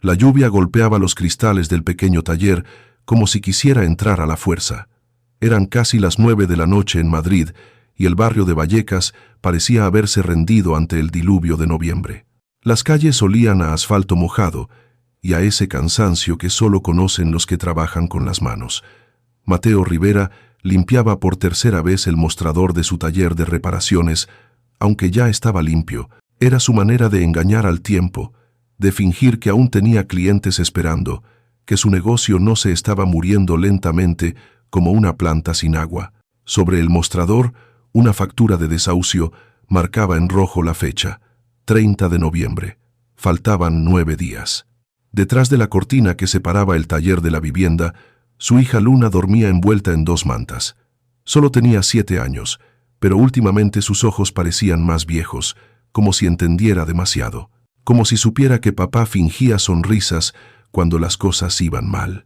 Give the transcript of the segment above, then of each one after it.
La lluvia golpeaba los cristales del pequeño taller como si quisiera entrar a la fuerza. Eran casi las 9 de la noche en Madrid y el barrio de Vallecas parecía haberse rendido ante el diluvio de noviembre. Las calles olían a asfalto mojado y a ese cansancio que solo conocen los que trabajan con las manos. Mateo Rivera limpiaba por tercera vez el mostrador de su taller de reparaciones, aunque ya estaba limpio. Era su manera de engañar al tiempo, de fingir que aún tenía clientes esperando, que su negocio no se estaba muriendo lentamente como una planta sin agua. Sobre el mostrador, una factura de desahucio marcaba en rojo la fecha, 30 de noviembre. Faltaban 9 días. Detrás de la cortina que separaba el taller de la vivienda, su hija Luna dormía envuelta en 2 mantas. Solo tenía 7 años, pero últimamente sus ojos parecían más viejos, como si entendiera demasiado, como si supiera que papá fingía sonrisas cuando las cosas iban mal.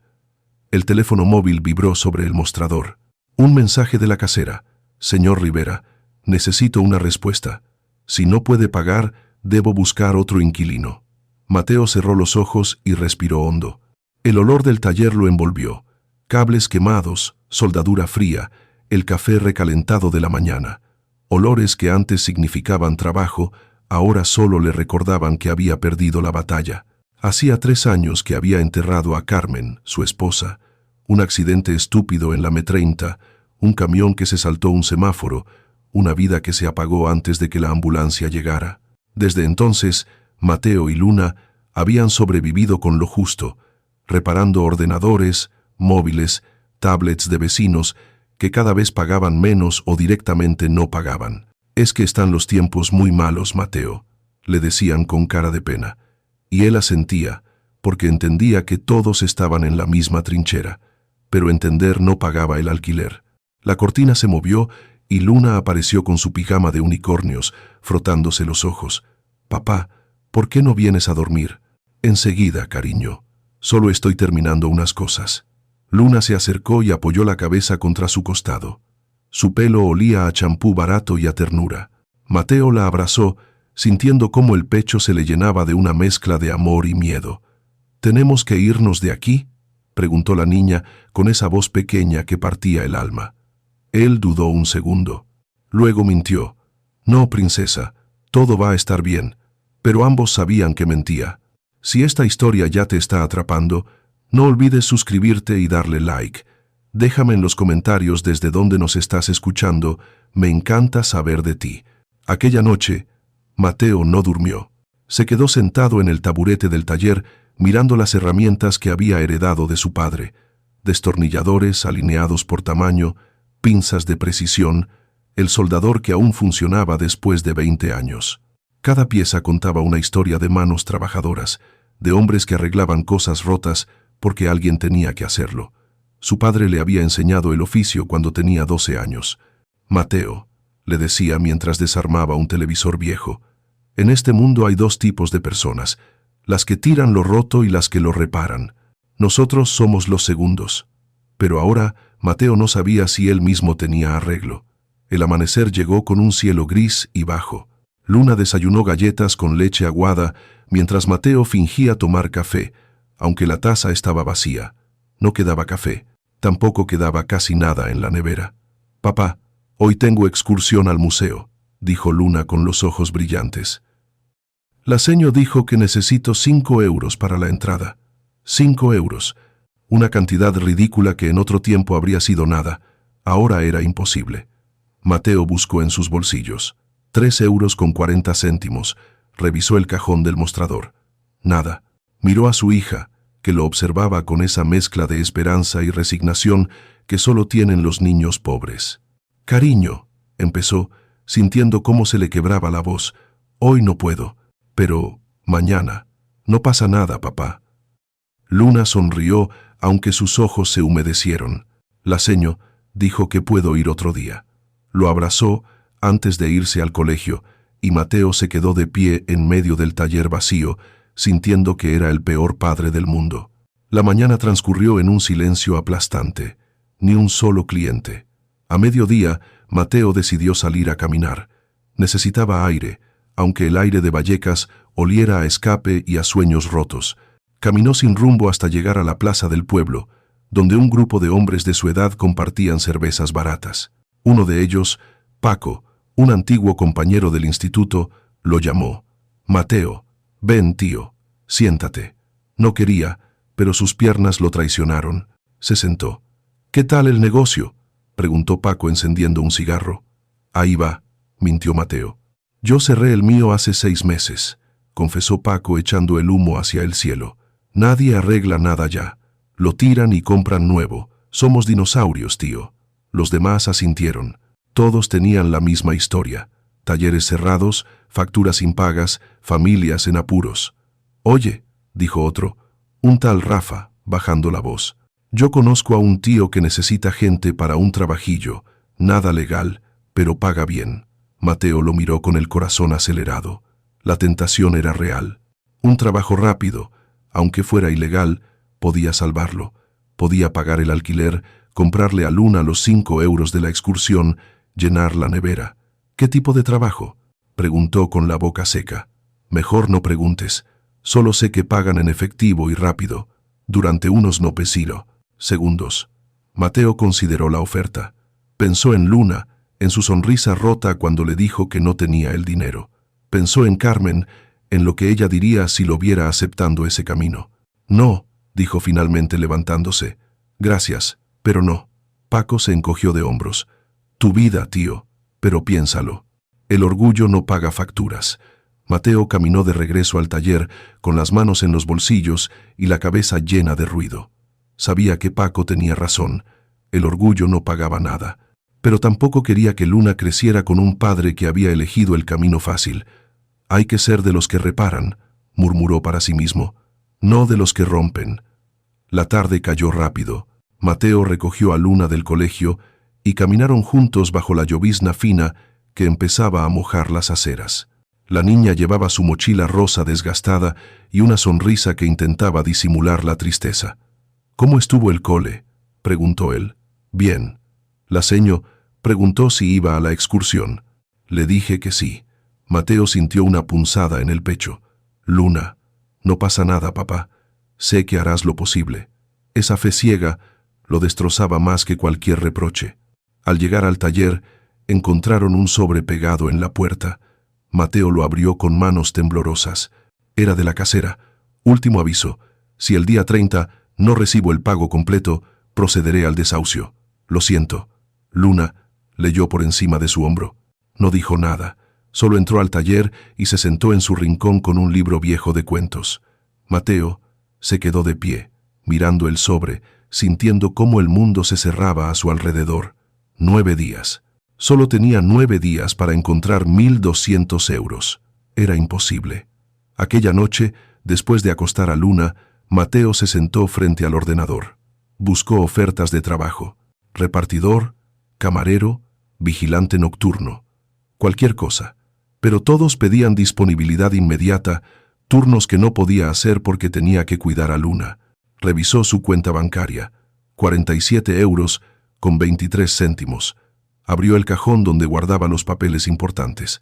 El teléfono móvil vibró sobre el mostrador. Un mensaje de la casera. Señor Rivera, necesito una respuesta. Si no puede pagar, debo buscar otro inquilino. Mateo cerró los ojos y respiró hondo. El olor del taller lo envolvió. Cables quemados, soldadura fría, el café recalentado de la mañana. Olores que antes significaban trabajo, ahora solo le recordaban que había perdido la batalla. Hacía 3 años que había enterrado a Carmen, su esposa. Un accidente estúpido en la M30, un camión que se saltó un semáforo, una vida que se apagó antes de que la ambulancia llegara. Desde entonces, Mateo y Luna habían sobrevivido con lo justo, reparando ordenadores, móviles, tablets de vecinos que cada vez pagaban menos o directamente no pagaban. Es que están los tiempos muy malos, Mateo, le decían con cara de pena. Y él asentía, porque entendía que todos estaban en la misma trinchera, pero entender no pagaba el alquiler. La cortina se movió y Luna apareció con su pijama de unicornios, frotándose los ojos. Papá, ¿por qué no vienes a dormir? Enseguida, cariño. Solo estoy terminando unas cosas. Luna se acercó y apoyó la cabeza contra su costado. Su pelo olía a champú barato y a ternura. Mateo la abrazó, sintiendo cómo el pecho se le llenaba de una mezcla de amor y miedo. ¿Tenemos que irnos de aquí?, preguntó la niña con esa voz pequeña que partía el alma. Él dudó un segundo. Luego mintió. No, princesa, todo va a estar bien. Pero ambos sabían que mentía. Si esta historia ya te está atrapando, no olvides suscribirte y darle like. Déjame en los comentarios desde dónde nos estás escuchando, me encanta saber de ti. Aquella noche, Mateo no durmió. Se quedó sentado en el taburete del taller mirando las herramientas que había heredado de su padre. Destornilladores alineados por tamaño, pinzas de precisión, el soldador que aún funcionaba después de 20 años. Cada pieza contaba una historia de manos trabajadoras, de hombres que arreglaban cosas rotas porque alguien tenía que hacerlo. Su padre le había enseñado el oficio cuando tenía 12 años. Mateo, le decía mientras desarmaba un televisor viejo, en este mundo hay 2 tipos de personas, las que tiran lo roto y las que lo reparan. Nosotros somos los segundos. Pero ahora Mateo no sabía si él mismo tenía arreglo. El amanecer llegó con un cielo gris y bajo. Luna desayunó galletas con leche aguada mientras Mateo fingía tomar café, aunque la taza estaba vacía. No quedaba café. Tampoco quedaba casi nada en la nevera. Papá, hoy tengo excursión al museo, dijo Luna con los ojos brillantes. La seño dijo que necesito 5 euros para la entrada. 5 euros. Una cantidad ridícula que en otro tiempo habría sido nada. Ahora era imposible. Mateo buscó en sus bolsillos. 3 euros con 40 céntimos. Revisó el cajón del mostrador. Nada. Miró a su hija, que lo observaba con esa mezcla de esperanza y resignación que solo tienen los niños pobres. Cariño, empezó, sintiendo cómo se le quebraba la voz. Hoy no puedo. Pero, mañana. No pasa nada, papá. Luna sonrió, aunque sus ojos se humedecieron. La seño dijo que puedo ir otro día. Lo abrazó antes de irse al colegio, y Mateo se quedó de pie en medio del taller vacío, sintiendo que era el peor padre del mundo. La mañana transcurrió en un silencio aplastante. Ni un solo cliente. A mediodía, Mateo decidió salir a caminar. Necesitaba aire, aunque el aire de Vallecas oliera a escape y a sueños rotos. Caminó sin rumbo hasta llegar a la plaza del pueblo, donde un grupo de hombres de su edad compartían cervezas baratas. Uno de ellos, Paco, un antiguo compañero del instituto, lo llamó. «Mateo, ven, tío, siéntate». No quería, pero sus piernas lo traicionaron. Se sentó. «¿Qué tal el negocio?», preguntó Paco encendiendo un cigarro. «Ahí va», mintió Mateo. «Yo cerré el mío hace 6 meses», confesó Paco echando el humo hacia el cielo. «Nadie arregla nada ya. Lo tiran y compran nuevo. Somos dinosaurios, tío». Los demás asintieron. Todos tenían la misma historia. Talleres cerrados, facturas impagas, familias en apuros. «Oye», dijo otro, un tal Rafa, bajando la voz. «Yo conozco a un tío que necesita gente para un trabajillo, nada legal, pero paga bien». Mateo lo miró con el corazón acelerado. La tentación era real. Un trabajo rápido, aunque fuera ilegal, podía salvarlo. Podía pagar el alquiler, comprarle a Luna los 5 euros de la excursión, llenar la nevera. «¿Qué tipo de trabajo?», preguntó con la boca seca. «Mejor no preguntes. Solo sé que pagan en efectivo y rápido, durante unos segundos». Mateo consideró la oferta. Pensó en Luna, en su sonrisa rota cuando le dijo que no tenía el dinero. Pensó en Carmen, en lo que ella diría si lo viera aceptando ese camino. «No», dijo finalmente levantándose. «Gracias, pero no». Paco se encogió de hombros. «Tu vida, tío, pero piénsalo. El orgullo no paga facturas». Mateo caminó de regreso al taller, con las manos en los bolsillos y la cabeza llena de ruido. Sabía que Paco tenía razón. El orgullo no pagaba nada. Pero tampoco quería que Luna creciera con un padre que había elegido el camino fácil. «Hay que ser de los que reparan», murmuró para sí mismo, «no de los que rompen». La tarde cayó rápido. Mateo recogió a Luna del colegio y caminaron juntos bajo la llovizna fina que empezaba a mojar las aceras. La niña llevaba su mochila rosa desgastada y una sonrisa que intentaba disimular la tristeza. «¿Cómo estuvo el cole?», preguntó él. «Bien». La seño preguntó si iba a la excursión. Le dije que sí. Mateo sintió una punzada en el pecho. «Luna, no pasa nada, papá. Sé que harás lo posible». Esa fe ciega lo destrozaba más que cualquier reproche. Al llegar al taller, encontraron un sobre pegado en la puerta. Mateo lo abrió con manos temblorosas. Era de la casera. «Último aviso. Si el día 30 no recibo el pago completo, procederé al desahucio. Lo siento». Luna leyó por encima de su hombro. No dijo nada. Solo entró al taller y se sentó en su rincón con un libro viejo de cuentos. Mateo se quedó de pie, mirando el sobre, sintiendo cómo el mundo se cerraba a su alrededor. 9 días. Solo tenía 9 días para encontrar 1.200 euros. Era imposible. Aquella noche, después de acostar a Luna, Mateo se sentó frente al ordenador. Buscó ofertas de trabajo. Repartidor, camarero, vigilante nocturno. Cualquier cosa. Pero todos pedían disponibilidad inmediata, turnos que no podía hacer porque tenía que cuidar a Luna. Revisó su cuenta bancaria. 47 euros con 23 céntimos. Abrió el cajón donde guardaba los papeles importantes.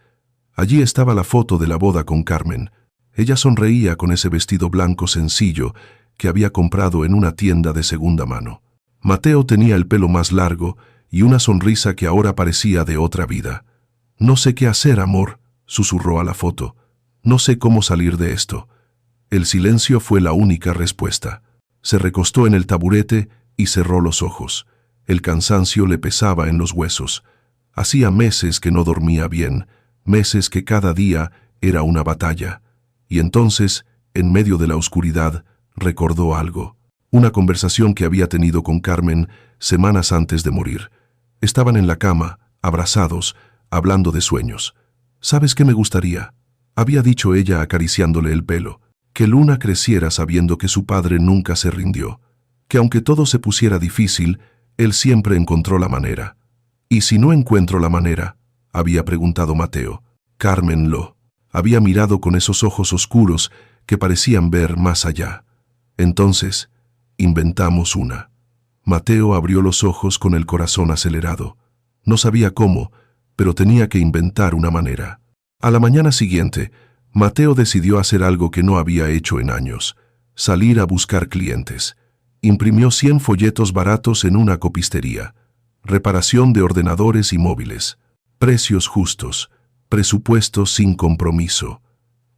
Allí estaba la foto de la boda con Carmen. Ella sonreía con ese vestido blanco sencillo que había comprado en una tienda de segunda mano. Mateo tenía el pelo más largo y una sonrisa que ahora parecía de otra vida. «No sé qué hacer, amor», susurró a la foto. «No sé cómo salir de esto». El silencio fue la única respuesta. Se recostó en el taburete y cerró los ojos. El cansancio le pesaba en los huesos. Hacía meses que no dormía bien, meses que cada día era una batalla. Y entonces, en medio de la oscuridad, recordó algo. Una conversación que había tenido con Carmen semanas antes de morir. Estaban en la cama, abrazados, hablando de sueños. «¿Sabes qué me gustaría?», había dicho ella acariciándole el pelo. «Que Luna creciera sabiendo que su padre nunca se rindió. Que aunque todo se pusiera difícil, él siempre encontró la manera». «¿Y si no encuentro la manera?», había preguntado Mateo. Carmen lo había mirado con esos ojos oscuros que parecían ver más allá. «Entonces, inventamos una». Mateo abrió los ojos con el corazón acelerado. No sabía cómo, pero tenía que inventar una manera. A la mañana siguiente, Mateo decidió hacer algo que no había hecho en años. Salir a buscar clientes. Imprimió 100 folletos baratos en una copistería. Reparación de ordenadores y móviles. Precios justos. Presupuesto sin compromiso.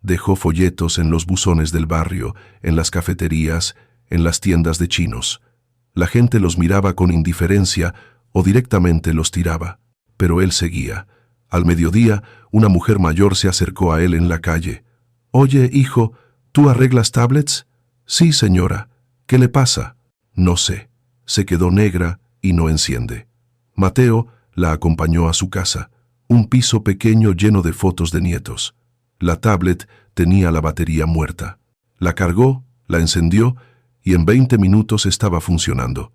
Dejó folletos en los buzones del barrio, en las cafeterías, en las tiendas de chinos. La gente los miraba con indiferencia o directamente los tiraba. Pero él seguía. Al mediodía, una mujer mayor se acercó a él en la calle. «Oye, hijo, ¿tú arreglas tablets?» «Sí, señora. ¿Qué le pasa?» «No sé». Se quedó negra y no enciende. Mateo la acompañó a su casa. Un piso pequeño lleno de fotos de nietos. La tablet tenía la batería muerta. La cargó, la encendió y en 20 minutos estaba funcionando.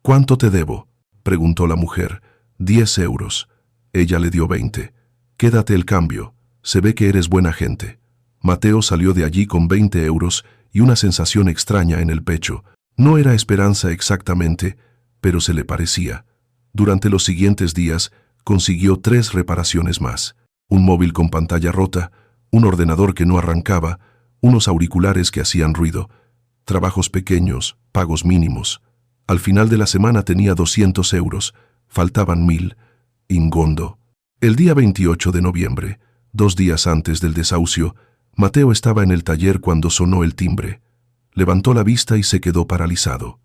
«¿Cuánto te debo?», preguntó la mujer. 10 euros. Ella le dio 20. «Quédate el cambio. Se ve que eres buena gente». Mateo salió de allí con 20 euros y una sensación extraña en el pecho. No era esperanza exactamente, pero se le parecía. Durante los siguientes días consiguió 3 reparaciones más. Un móvil con pantalla rota, un ordenador que no arrancaba, unos auriculares que hacían ruido. Trabajos pequeños, pagos mínimos. Al final de la semana tenía 200 euros. Faltaban 1000. Ingondo. El día 28 de noviembre, 2 días antes del desahucio, Mateo estaba en el taller cuando sonó el timbre. Levantó la vista y se quedó paralizado.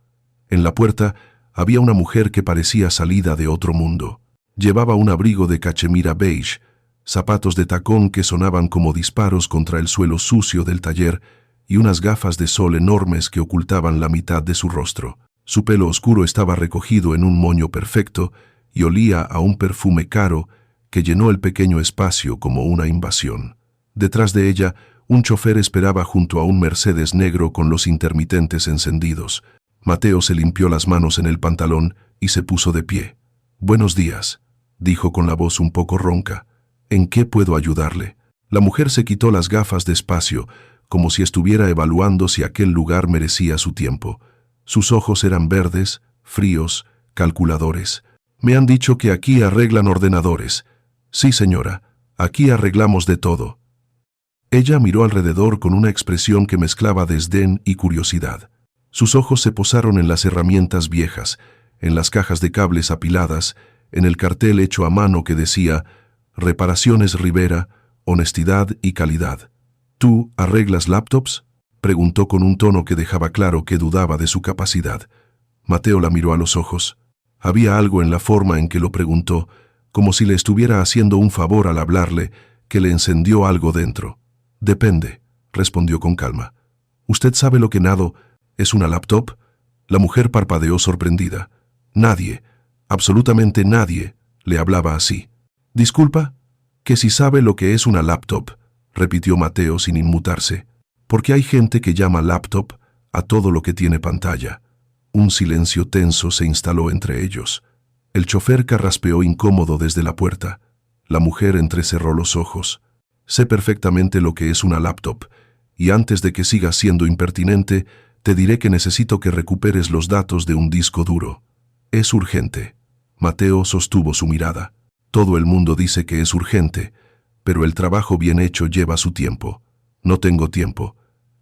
En la puerta había una mujer que parecía salida de otro mundo. Llevaba un abrigo de cachemira beige, zapatos de tacón que sonaban como disparos contra el suelo sucio del taller y unas gafas de sol enormes que ocultaban la mitad de su rostro. Su pelo oscuro estaba recogido en un moño perfecto y olía a un perfume caro que llenó el pequeño espacio como una invasión. Detrás de ella, un chofer esperaba junto a un Mercedes negro con los intermitentes encendidos. Mateo se limpió las manos en el pantalón y se puso de pie. «Buenos días», dijo con la voz un poco ronca. «¿En qué puedo ayudarle?» La mujer se quitó las gafas despacio, como si estuviera evaluando si aquel lugar merecía su tiempo. Sus ojos eran verdes, fríos, calculadores. «Me han dicho que aquí arreglan ordenadores». «Sí, señora, aquí arreglamos de todo». Ella miró alrededor con una expresión que mezclaba desdén y curiosidad. Sus ojos se posaron en las herramientas viejas, en las cajas de cables apiladas, en el cartel hecho a mano que decía «Reparaciones Rivera, honestidad y calidad». «¿Tú arreglas laptops?», preguntó con un tono que dejaba claro que dudaba de su capacidad. Mateo la miró a los ojos. Había algo en la forma en que lo preguntó, como si le estuviera haciendo un favor al hablarle, que le encendió algo dentro. «Depende», respondió con calma. «¿Usted sabe lo que nado es una laptop?» La mujer parpadeó sorprendida. Nadie, absolutamente nadie, le hablaba así. «Disculpa, que si sabe lo que es una laptop», repitió Mateo sin inmutarse. «Porque hay gente que llama laptop a todo lo que tiene pantalla». Un silencio tenso se instaló entre ellos. El chofer carraspeó incómodo desde la puerta. La mujer entrecerró los ojos. «Sé perfectamente lo que es una laptop, y antes de que sigas siendo impertinente, te diré que necesito que recuperes los datos de un disco duro. Es urgente». Mateo sostuvo su mirada. «Todo el mundo dice que es urgente, pero el trabajo bien hecho lleva su tiempo. No tengo tiempo.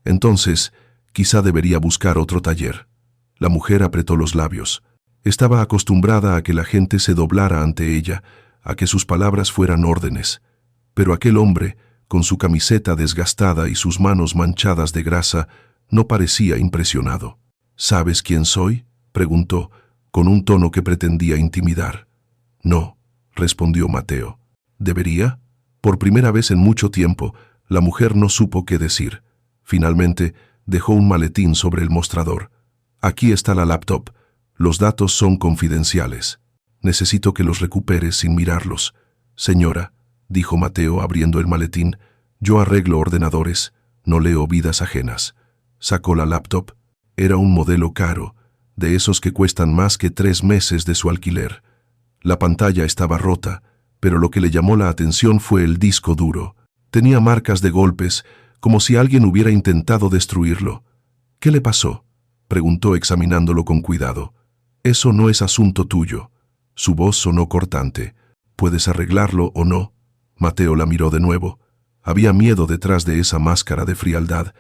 Entonces, quizá debería buscar otro taller». La mujer apretó los labios. Estaba acostumbrada a que la gente se doblara ante ella, a que sus palabras fueran órdenes. Pero aquel hombre, con su camiseta desgastada y sus manos manchadas de grasa, no parecía impresionado. «¿Sabes quién soy?», preguntó, con un tono que pretendía intimidar. «No», respondió Mateo. «¿Debería?». Por primera vez en mucho tiempo, la mujer no supo qué decir. Finalmente, dejó un maletín sobre el mostrador. «Aquí está la laptop. Los datos son confidenciales. Necesito que los recuperes sin mirarlos». «Señora», dijo Mateo abriendo el maletín, «yo arreglo ordenadores, no leo vidas ajenas». Sacó la laptop. Era un modelo caro, de esos que cuestan más que 3 meses de su alquiler. La pantalla estaba rota, pero lo que le llamó la atención fue el disco duro. Tenía marcas de golpes, como si alguien hubiera intentado destruirlo. «¿Qué le pasó?», preguntó examinándolo con cuidado. «Eso no es asunto tuyo». Su voz sonó cortante. «¿Puedes arreglarlo o no?». Mateo la miró de nuevo. Había miedo detrás de esa máscara de frialdad.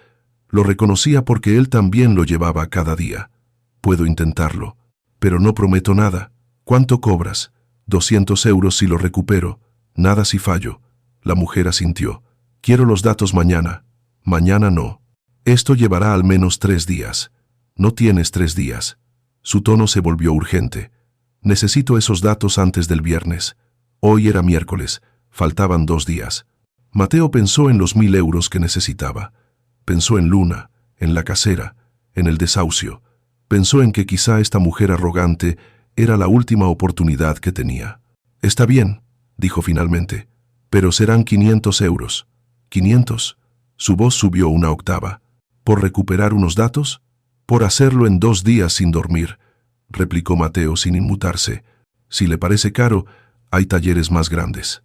Lo reconocía porque él también lo llevaba cada día. Puedo intentarlo, pero no prometo nada. ¿Cuánto cobras? 200 euros si lo recupero. Nada si fallo. La mujer asintió. Quiero los datos mañana. Mañana no. Esto llevará al menos 3 días. No tienes 3 días. Su tono se volvió urgente. Necesito esos datos antes del viernes. Hoy era miércoles. Faltaban 2 días. Mateo pensó en los 1000 euros que necesitaba. Pensó en Luna, en la casera, en el desahucio. Pensó en que quizá esta mujer arrogante era la última oportunidad que tenía. Está bien, dijo finalmente, pero serán 500 euros. ¿500? Su voz subió una octava. ¿Por recuperar unos datos? Por hacerlo en 2 días sin dormir, replicó Mateo sin inmutarse. Si le parece caro, hay talleres más grandes.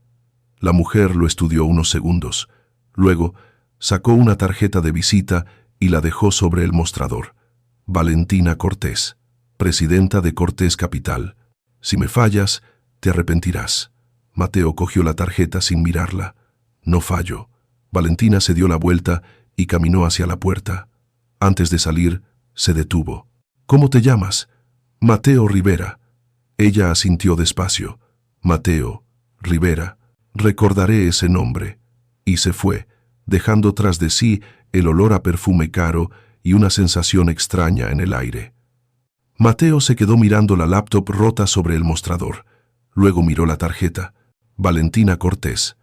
La mujer lo estudió unos segundos. Luego, sacó una tarjeta de visita y la dejó sobre el mostrador. Valentina Cortés, presidenta de Cortés Capital. Si me fallas, te arrepentirás. Mateo cogió la tarjeta sin mirarla. No fallo. Valentina se dio la vuelta y caminó hacia la puerta. Antes de salir, se detuvo. ¿Cómo te llamas? Mateo Rivera. Ella asintió despacio. Mateo Rivera. Recordaré ese nombre. Y se fue, dejando tras de sí el olor a perfume caro y una sensación extraña en el aire. Mateo se quedó mirando la laptop rota sobre el mostrador. Luego miró la tarjeta. Valentina Cortés.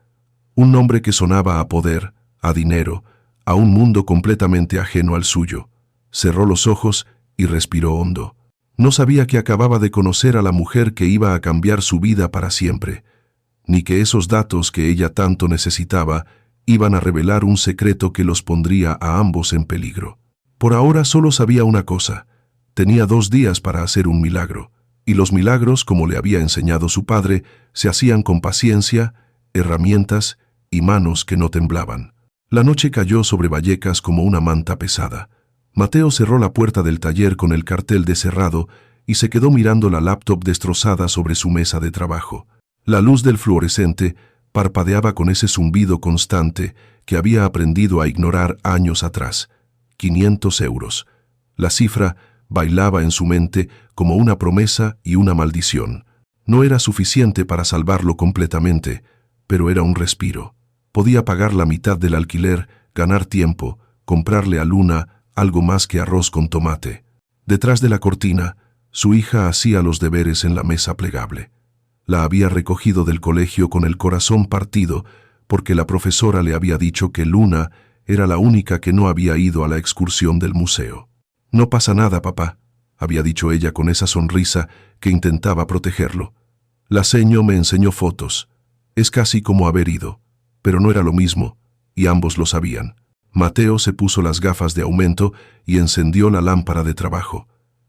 Un nombre que sonaba a poder, a dinero, a un mundo completamente ajeno al suyo. Cerró los ojos y respiró hondo. No sabía que acababa de conocer a la mujer que iba a cambiar su vida para siempre, ni que esos datos que ella tanto necesitaba iban a revelar un secreto que los pondría a ambos en peligro. Por ahora solo sabía una cosa: tenía 2 días para hacer un milagro, y los milagros, como le había enseñado su padre, se hacían con paciencia, herramientas y manos que no temblaban. La noche cayó sobre Vallecas como una manta pesada. Mateo cerró la puerta del taller con el cartel de cerrado y se quedó mirando la laptop destrozada sobre su mesa de trabajo. La luz del fluorescente parpadeaba con ese zumbido constante que había aprendido a ignorar años atrás. 500 euros. La cifra bailaba en su mente como una promesa y una maldición. No era suficiente para salvarlo completamente, pero era un respiro. Podía pagar la mitad del alquiler, ganar tiempo, comprarle a Luna algo más que arroz con tomate. Detrás de la cortina, su hija hacía los deberes en la mesa plegable. La había recogido del colegio con el corazón partido porque la profesora le había dicho que Luna era la única que no había ido a la excursión del museo. «No pasa nada, papá», había dicho ella con esa sonrisa que intentaba protegerlo. La seño me enseñó fotos. Es casi como haber ido, pero no era lo mismo, y ambos lo sabían. Mateo se puso las gafas de aumento y encendió la lámpara de trabajo.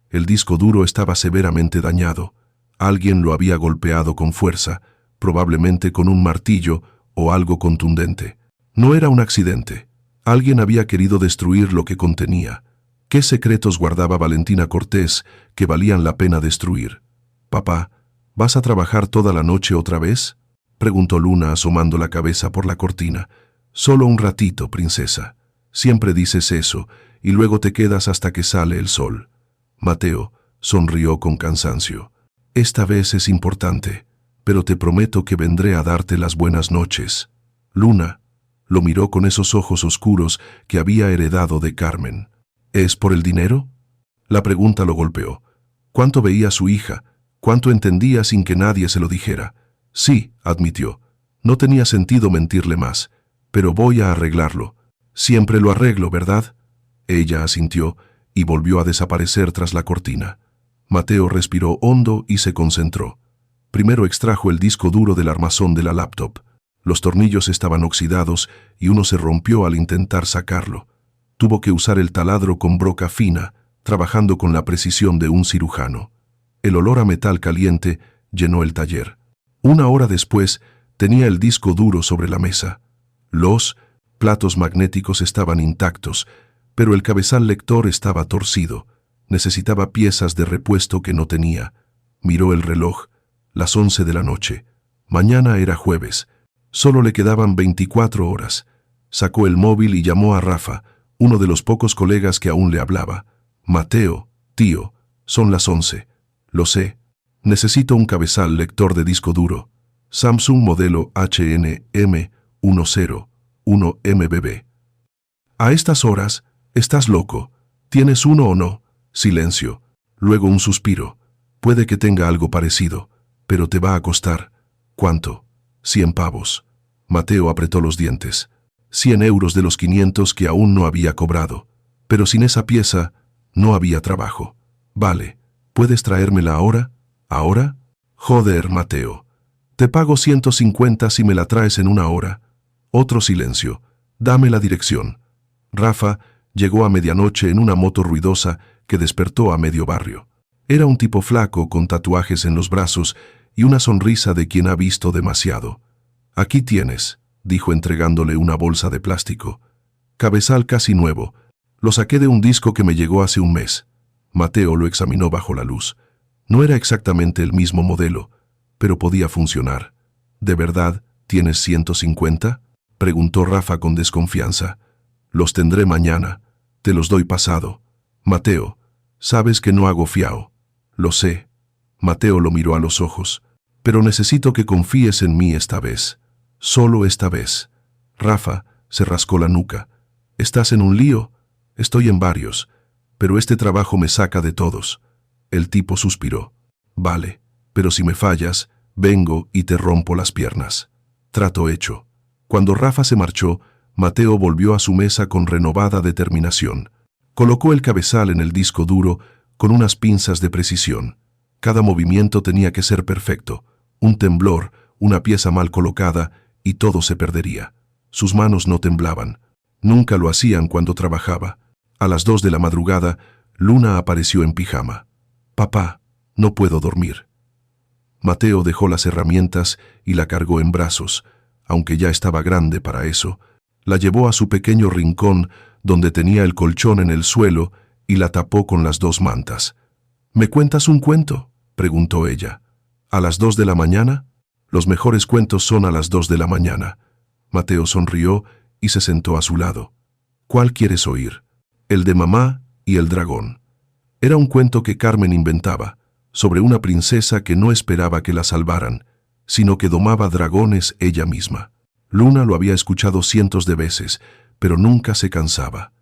El disco duro estaba severamente dañado. Alguien lo había golpeado con fuerza, probablemente con un martillo o algo contundente. No era un accidente. Alguien había querido destruir lo que contenía. ¿Qué secretos guardaba Valentina Cortés que valían la pena destruir? «Papá, ¿vas a trabajar toda la noche otra vez?», preguntó Luna asomando la cabeza por la cortina. «Solo un ratito, princesa. Siempre dices eso, y luego te quedas hasta que sale el sol». Mateo sonrió con cansancio. «Esta vez es importante, pero te prometo que vendré a darte las buenas noches». Luna lo miró con esos ojos oscuros que había heredado de Carmen. «¿Es por el dinero?». La pregunta lo golpeó. ¿Cuánto veía a su hija? ¿Cuánto entendía sin que nadie se lo dijera? «Sí», admitió. «No tenía sentido mentirle más, pero voy a arreglarlo». «Siempre lo arreglo, ¿verdad?». Ella asintió y volvió a desaparecer tras la cortina. Mateo respiró hondo y se concentró. Primero extrajo el disco duro del armazón de la laptop. Los tornillos estaban oxidados y uno se rompió al intentar sacarlo. Tuvo que usar el taladro con broca fina, trabajando con la precisión de un cirujano. El olor a metal caliente llenó el taller. 1 hora después, tenía el disco duro sobre la mesa. Los platos magnéticos estaban intactos, pero el cabezal lector estaba torcido. Necesitaba piezas de repuesto que no tenía. Miró el reloj. Las 11 de la noche. Mañana era jueves. Solo le quedaban 24 horas. Sacó el móvil y llamó a Rafa, uno de los pocos colegas que aún le hablaba. Mateo, tío, son las 11. Lo sé. Necesito un cabezal lector de disco duro. Samsung modelo HNM10-1MBB. A estas horas, estás loco. ¿Tienes uno o no? Silencio. Luego un suspiro. Puede que tenga algo parecido, pero te va a costar. ¿Cuánto? 100 pavos. Mateo apretó los dientes. 100 euros de los 500 que aún no había cobrado. Pero sin esa pieza, no había trabajo. Vale. ¿Puedes traérmela ahora? ¿Ahora? Joder, Mateo. Te pago 150 si me la traes en una hora. Otro silencio. Dame la dirección. Rafa llegó a medianoche en una moto ruidosa que despertó a medio barrio. Era un tipo flaco con tatuajes en los brazos y una sonrisa de quien ha visto demasiado. Aquí tienes, dijo entregándole una bolsa de plástico. Cabezal casi nuevo. Lo saqué de un disco que me llegó hace un mes. Mateo lo examinó bajo la luz. No era exactamente el mismo modelo, pero podía funcionar. ¿De verdad tienes 150? Preguntó Rafa con desconfianza. Los tendré mañana. Te los doy pasado. Mateo, sabes que no hago fiao. Lo sé. Mateo lo miró a los ojos. Pero necesito que confíes en mí esta vez. Solo esta vez. Rafa se rascó la nuca. ¿Estás en un lío? Estoy en varios, pero este trabajo me saca de todos. El tipo suspiró. Vale, pero si me fallas, vengo y te rompo las piernas. Trato hecho. Cuando Rafa se marchó, Mateo volvió a su mesa con renovada determinación. Colocó el cabezal en el disco duro con unas pinzas de precisión. Cada movimiento tenía que ser perfecto. Un temblor, una pieza mal colocada, y todo se perdería. Sus manos no temblaban. Nunca lo hacían cuando trabajaba. A las 2 de la madrugada, Luna apareció en pijama. Papá, no puedo dormir. Mateo dejó las herramientas y la cargó en brazos, aunque ya estaba grande para eso. La llevó a su pequeño rincón, donde tenía el colchón en el suelo, y la tapó con las 2 mantas. ¿Me cuentas un cuento?, preguntó ella. ¿A las 2 de la mañana? Los mejores cuentos son a las 2 de la mañana. Mateo sonrió y se sentó a su lado. ¿Cuál quieres oír? El de mamá y el dragón. Era un cuento que Carmen inventaba, sobre una princesa que no esperaba que la salvaran, sino que domaba dragones ella misma. Luna lo había escuchado cientos de veces, pero nunca se cansaba.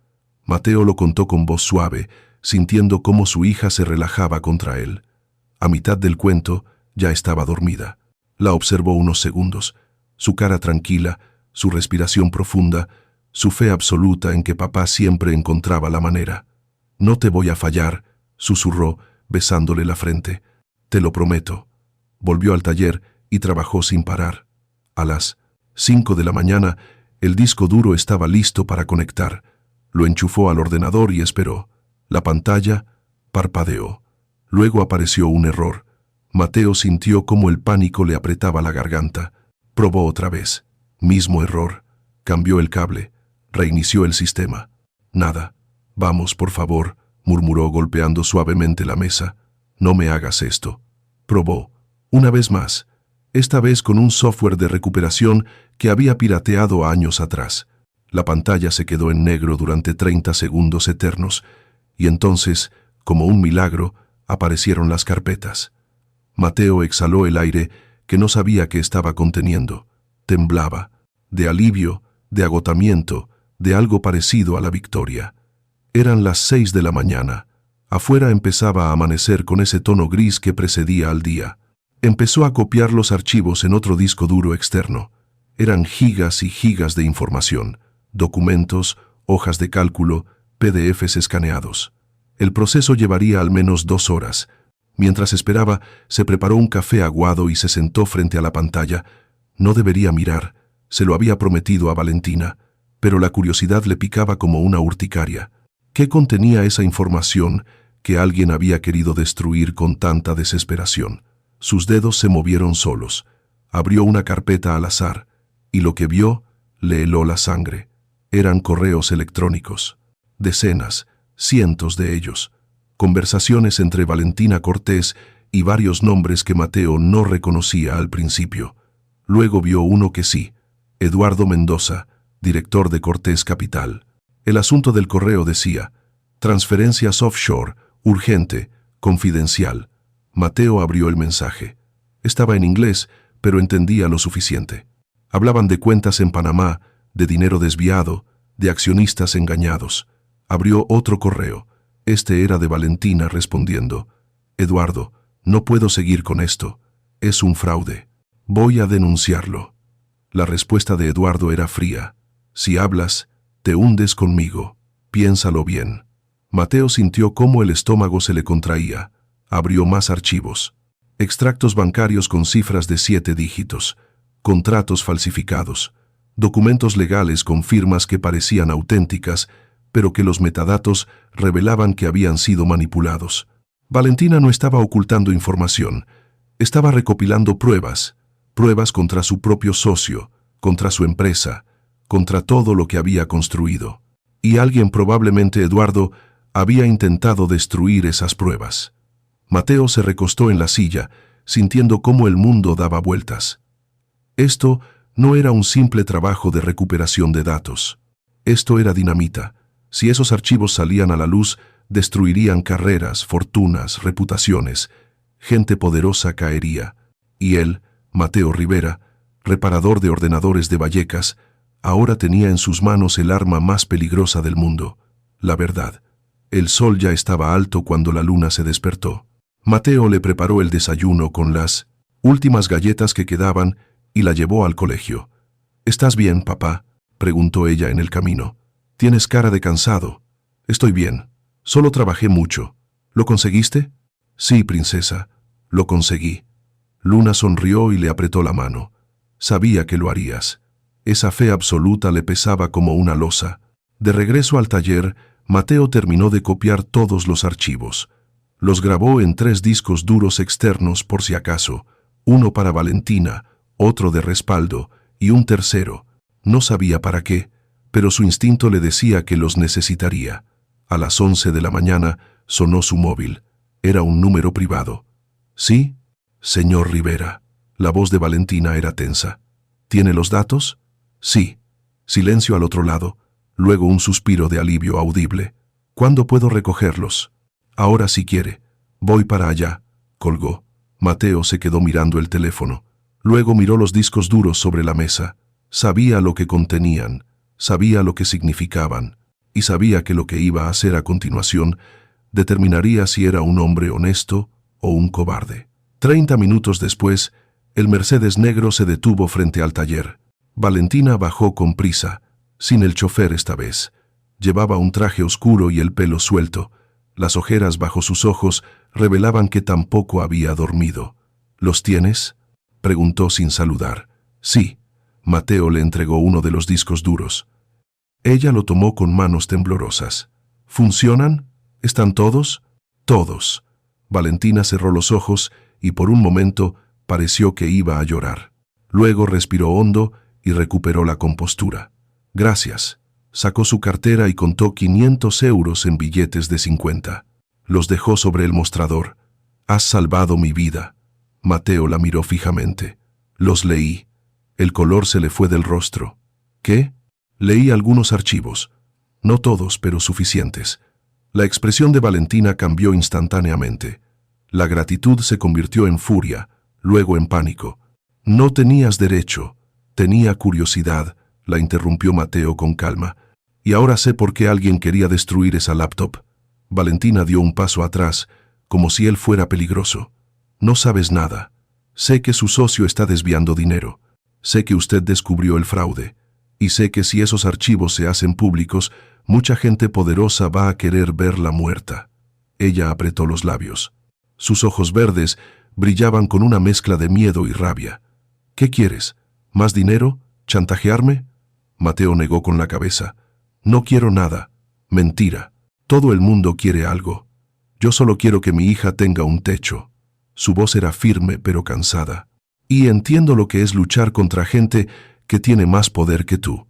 Mateo lo contó con voz suave, sintiendo cómo su hija se relajaba contra él. A mitad del cuento, ya estaba dormida. La observó unos segundos, su cara tranquila, su respiración profunda, su fe absoluta en que papá siempre encontraba la manera. No te voy a fallar, susurró, besándole la frente. Te lo prometo. Volvió al taller y trabajó sin parar. A las 5 de la mañana, el disco duro estaba listo para conectar. Lo enchufó al ordenador y esperó. La pantalla parpadeó. Luego apareció un error. Mateo sintió cómo el pánico le apretaba la garganta. Probó otra vez. Mismo error. Cambió el cable. Reinició el sistema. Nada. Vamos, por favor, murmuró golpeando suavemente la mesa. No me hagas esto. Probó. Una vez más. Esta vez con un software de recuperación que había pirateado años atrás. La pantalla se quedó en negro durante 30 segundos eternos, y entonces, como un milagro, aparecieron las carpetas. Mateo exhaló el aire que no sabía que estaba conteniendo. Temblaba, de alivio, de agotamiento, de algo parecido a la victoria. Eran las 6 de la mañana. Afuera empezaba a amanecer con ese tono gris que precedía al día. Empezó a copiar los archivos en otro disco duro externo. Eran gigas y gigas de información, documentos, hojas de cálculo, PDFs escaneados. El proceso llevaría al menos 2 horas. Mientras esperaba, se preparó un café aguado y se sentó frente a la pantalla. No debería mirar, se lo había prometido a Valentina, pero la curiosidad le picaba como una urticaria. ¿Qué contenía esa información que alguien había querido destruir con tanta desesperación? Sus dedos se movieron solos. Abrió una carpeta al azar, y lo que vio le heló la sangre. Eran correos electrónicos. Decenas, cientos de ellos. Conversaciones entre Valentina Cortés y varios nombres que Mateo no reconocía al principio. Luego vio uno que sí, Eduardo Mendoza, director de Cortés Capital. El asunto del correo decía: transferencias offshore, urgente, confidencial. Mateo abrió el mensaje. Estaba en inglés, pero entendía lo suficiente. Hablaban de cuentas en Panamá, de dinero desviado, de accionistas engañados. Abrió otro correo. Este era de Valentina respondiendo: Eduardo, no puedo seguir con esto. Es un fraude. Voy a denunciarlo. La respuesta de Eduardo era fría. Si hablas, te hundes conmigo. Piénsalo bien. Mateo sintió cómo el estómago se le contraía. Abrió más archivos. Extractos bancarios con cifras de 7 dígitos. Contratos falsificados. Documentos legales con firmas que parecían auténticas, pero que los metadatos revelaban que habían sido manipulados. Valentina no estaba ocultando información. Estaba recopilando pruebas. Pruebas contra su propio socio, contra su empresa, contra todo lo que había construido. Y alguien, probablemente Eduardo, había intentado destruir esas pruebas. Mateo se recostó en la silla, sintiendo cómo el mundo daba vueltas. Esto no era un simple trabajo de recuperación de datos. Esto era dinamita. Si esos archivos salían a la luz, destruirían carreras, fortunas, reputaciones. Gente poderosa caería. Y él, Mateo Rivera, reparador de ordenadores de Vallecas, ahora tenía en sus manos el arma más peligrosa del mundo: la verdad. El sol ya estaba alto cuando la luna se despertó. Mateo le preparó el desayuno con las últimas galletas que quedaban y la llevó al colegio. ¿Estás bien, papá?, preguntó ella en el camino. Tienes cara de cansado. Estoy bien. Solo trabajé mucho. ¿Lo conseguiste? Sí, princesa, lo conseguí. Luna sonrió y le apretó la mano. Sabía que lo harías. Esa fe absoluta le pesaba como una losa. De regreso al taller, Mateo terminó de copiar todos los archivos. Los grabó en 3 discos duros externos por si acaso, uno para Valentina, otro de respaldo y un tercero. No sabía para qué, pero su instinto le decía que los necesitaría. A las 11 de la mañana sonó su móvil. Era un número privado. ¿Sí? Señor Rivera. La voz de Valentina era tensa. ¿Tiene los datos? Sí. Silencio al otro lado, luego un suspiro de alivio audible. ¿Cuándo puedo recogerlos? Ahora si quiere. Voy para allá. Colgó. Mateo se quedó mirando el teléfono. Luego miró los discos duros sobre la mesa. Sabía lo que contenían, sabía lo que significaban, y sabía que lo que iba a hacer a continuación determinaría si era un hombre honesto o un cobarde. 30 minutos después, el Mercedes negro se detuvo frente al taller. Valentina bajó con prisa, sin el chofer esta vez. Llevaba un traje oscuro y el pelo suelto. Las ojeras bajo sus ojos revelaban que tampoco había dormido. ¿Los tienes?, preguntó sin saludar. Sí. Mateo le entregó uno de los discos duros. Ella lo tomó con manos temblorosas. ¿Funcionan? ¿Están todos? Todos. Valentina cerró los ojos y por un momento pareció que iba a llorar. Luego respiró hondo y recuperó la compostura. Gracias. Sacó su cartera y contó 500 euros en billetes de 50. Los dejó sobre el mostrador. Has salvado mi vida. Mateo la miró fijamente. Los leí. El color se le fue del rostro. ¿Qué? Leí algunos archivos. No todos, pero suficientes. La expresión de Valentina cambió instantáneamente. La gratitud se convirtió en furia, luego en pánico. No tenías derecho. Tenía curiosidad, la interrumpió Mateo con calma. Y ahora sé por qué alguien quería destruir esa laptop. Valentina dio un paso atrás, como si él fuera peligroso. No sabes nada. Sé que su socio está desviando dinero. Sé que usted descubrió el fraude. Y sé que si esos archivos se hacen públicos, mucha gente poderosa va a querer verla muerta. Ella apretó los labios. Sus ojos verdes brillaban con una mezcla de miedo y rabia. ¿Qué quieres? ¿Más dinero? ¿Chantajearme? Mateo negó con la cabeza. No quiero nada. Mentira. Todo el mundo quiere algo. Yo solo quiero que mi hija tenga un techo. Su voz era firme pero cansada. Y entiendo lo que es luchar contra gente que tiene más poder que tú.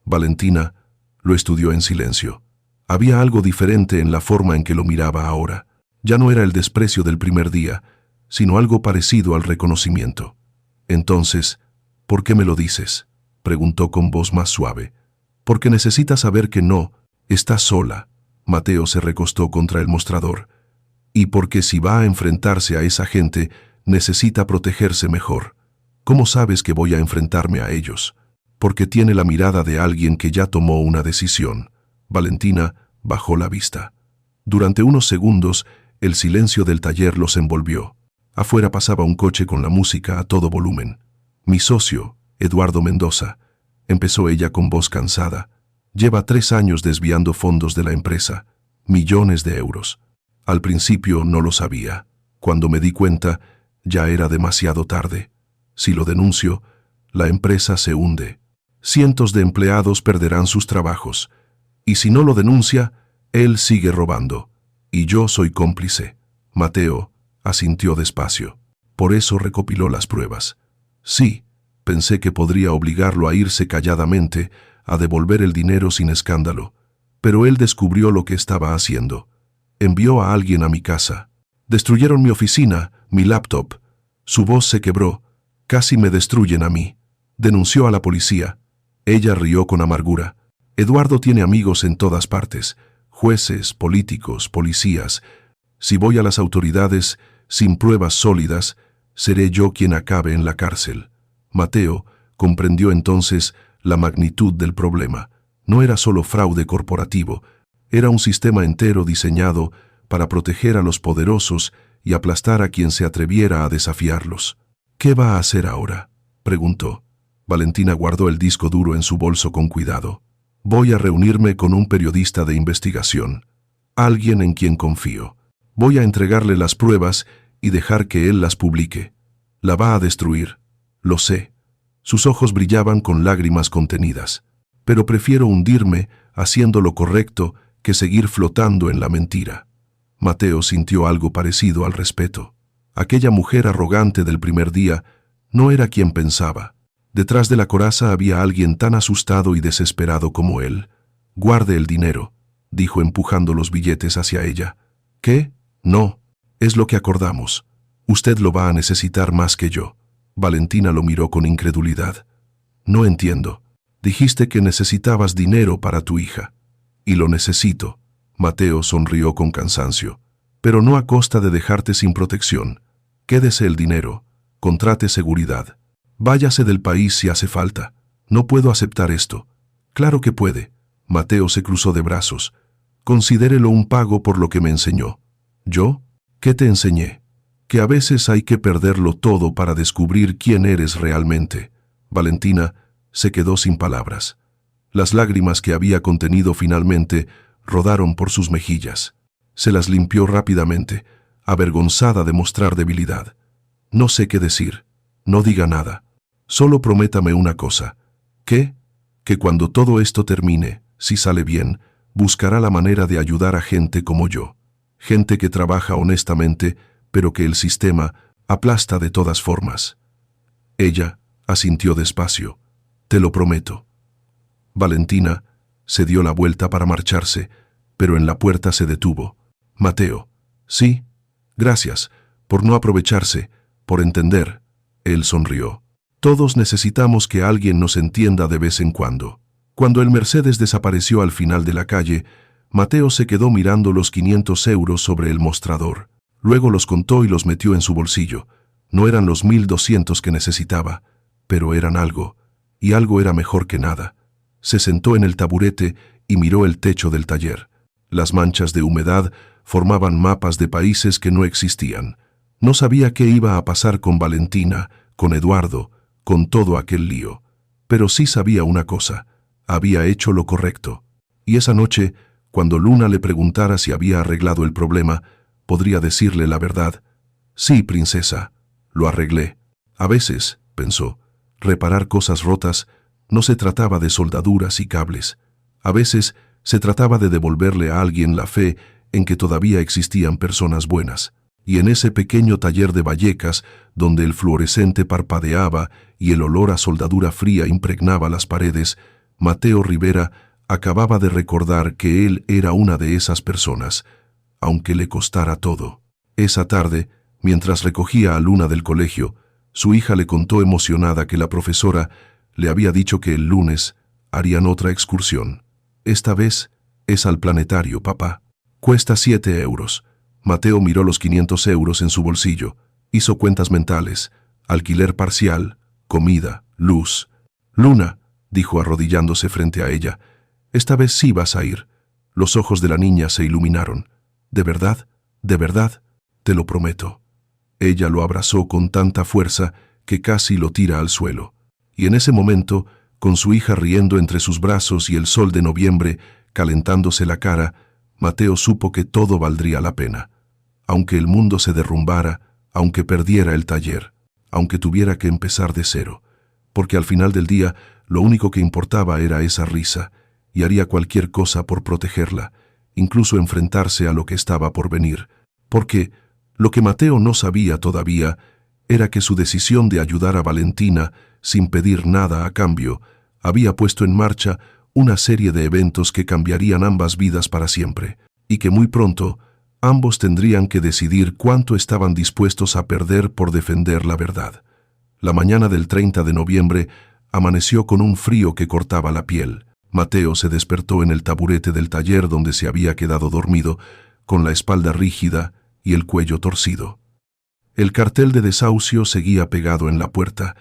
Valentina lo estudió en silencio. Había algo diferente en la forma en que lo miraba ahora. Ya no era el desprecio del primer día, sino algo parecido al reconocimiento. Entonces, ¿por qué me lo dices?, preguntó con voz más suave. Porque necesitas saber que no Está sola. Mateo se recostó contra el mostrador. Y porque si va a enfrentarse a esa gente, necesita protegerse mejor. ¿Cómo sabes que voy a enfrentarme a ellos? Porque tiene la mirada de alguien que ya tomó una decisión. Valentina bajó la vista. Durante unos segundos, el silencio del taller los envolvió. Afuera pasaba un coche con la música a todo volumen. Mi socio, Eduardo Mendoza, empezó ella con voz cansada. Lleva 3 años desviando fondos de la empresa, millones de euros. Al principio no lo sabía. Cuando me di cuenta, ya era demasiado tarde. Si lo denuncio, la empresa se hunde. Cientos de empleados perderán sus trabajos. Y si no lo denuncia, él sigue robando. Y yo soy cómplice. Mateo asintió despacio. Por eso recopiló las pruebas. Sí, pensé que podría obligarlo a irse calladamente, a devolver el dinero sin escándalo. Pero él descubrió lo que estaba haciendo. Envió a alguien a mi casa. Destruyeron mi oficina, mi laptop. Su voz se quebró. Casi me destruyen a mí. Denunció a la policía. Ella rió con amargura. Eduardo tiene amigos en todas partes. Jueces, políticos, policías. Si voy a las autoridades, sin pruebas sólidas, seré yo quien acabe en la cárcel. Mateo comprendió entonces la magnitud del problema. No era solo fraude corporativo, era un sistema entero diseñado para proteger a los poderosos y aplastar a quien se atreviera a desafiarlos. ¿Qué va a hacer ahora?, preguntó. Valentina guardó el disco duro en su bolso con cuidado. Voy a reunirme con un periodista de investigación, alguien en quien confío. Voy a entregarle las pruebas y dejar que él las publique. La va a destruir, lo sé. Sus ojos brillaban con lágrimas contenidas. Pero prefiero hundirme haciendo lo correcto que seguir flotando en la mentira. Mateo sintió algo parecido al respeto. Aquella mujer arrogante del primer día no era quien pensaba. Detrás de la coraza había alguien tan asustado y desesperado como él. Guarde el dinero, dijo empujando los billetes hacia ella. ¿Qué? No, es lo que acordamos. Usted lo va a necesitar más que yo. Valentina lo miró con incredulidad. No entiendo. Dijiste que necesitabas dinero para tu hija. Y lo necesito. Mateo sonrió con cansancio. Pero no a costa de dejarte sin protección. Quédese el dinero. Contrate seguridad. Váyase del país si hace falta. No puedo aceptar esto. Claro que puede. Mateo se cruzó de brazos. Considérelo un pago por lo que me enseñó. ¿Yo? ¿Qué te enseñé? Que a veces hay que perderlo todo para descubrir quién eres realmente. Valentina se quedó sin palabras. Las lágrimas que había contenido finalmente rodaron por sus mejillas. Se las limpió rápidamente, avergonzada de mostrar debilidad. No sé qué decir. No diga nada. Solo prométame una cosa. ¿Qué? Que cuando todo esto termine, si sale bien, buscará la manera de ayudar a gente como yo. Gente que trabaja honestamente, pero que el sistema aplasta de todas formas. Ella asintió despacio. Te lo prometo. Valentina se dio la vuelta para marcharse, pero en la puerta se detuvo. Mateo. Sí, gracias, por no aprovecharse, por entender. Él sonrió. Todos necesitamos que alguien nos entienda de vez en cuando. Cuando el Mercedes desapareció al final de la calle, Mateo se quedó mirando los 500 euros sobre el mostrador. Luego los contó y los metió en su bolsillo. No eran los 1.200 que necesitaba, pero eran algo, y algo era mejor que nada. Se sentó en el taburete y miró el techo del taller. Las manchas de humedad formaban mapas de países que no existían. No sabía qué iba a pasar con Valentina, con Eduardo, con todo aquel lío. Pero sí sabía una cosa: había hecho lo correcto. Y esa noche, cuando Luna le preguntara si había arreglado el problema, podría decirle la verdad. Sí, princesa, lo arreglé. A veces, pensó, reparar cosas rotas no se trataba de soldaduras y cables. A veces se trataba de devolverle a alguien la fe en que todavía existían personas buenas. Y en ese pequeño taller de Vallecas, donde el fluorescente parpadeaba y el olor a soldadura fría impregnaba las paredes, Mateo Rivera acababa de recordar que él era una de esas personas, aunque le costara todo. Esa tarde, mientras recogía a Luna del colegio, su hija le contó emocionada que la profesora le había dicho que el lunes harían otra excursión. Esta vez Es al planetario, papá. Cuesta 7 euros. Mateo miró los 500 euros en su bolsillo. Hizo cuentas mentales. Alquiler parcial, comida, luz. Luna, dijo arrodillándose frente a ella, esta vez sí vas a ir. Los ojos de la niña se iluminaron. ¿De verdad? ¿De verdad? Te lo prometo. Ella lo abrazó con tanta fuerza que casi lo tira al suelo. Y en ese momento, con su hija riendo entre sus brazos y el sol de noviembre calentándose la cara, Mateo supo que todo valdría la pena. Aunque el mundo se derrumbara, aunque perdiera el taller, aunque tuviera que empezar de cero. Porque al final del día, lo único que importaba era esa risa, y haría cualquier cosa por protegerla, incluso enfrentarse a lo que estaba por venir. Porque lo que Mateo no sabía todavía era que su decisión de ayudar a Valentina, sin pedir nada a cambio, había puesto en marcha una serie de eventos que cambiarían ambas vidas para siempre, y que muy pronto ambos tendrían que decidir cuánto estaban dispuestos a perder por defender la verdad. La mañana del 30 de noviembre amaneció con un frío que cortaba la piel. Mateo se despertó en el taburete del taller donde se había quedado dormido, con la espalda rígida y el cuello torcido. El cartel de desahucio seguía pegado en la puerta,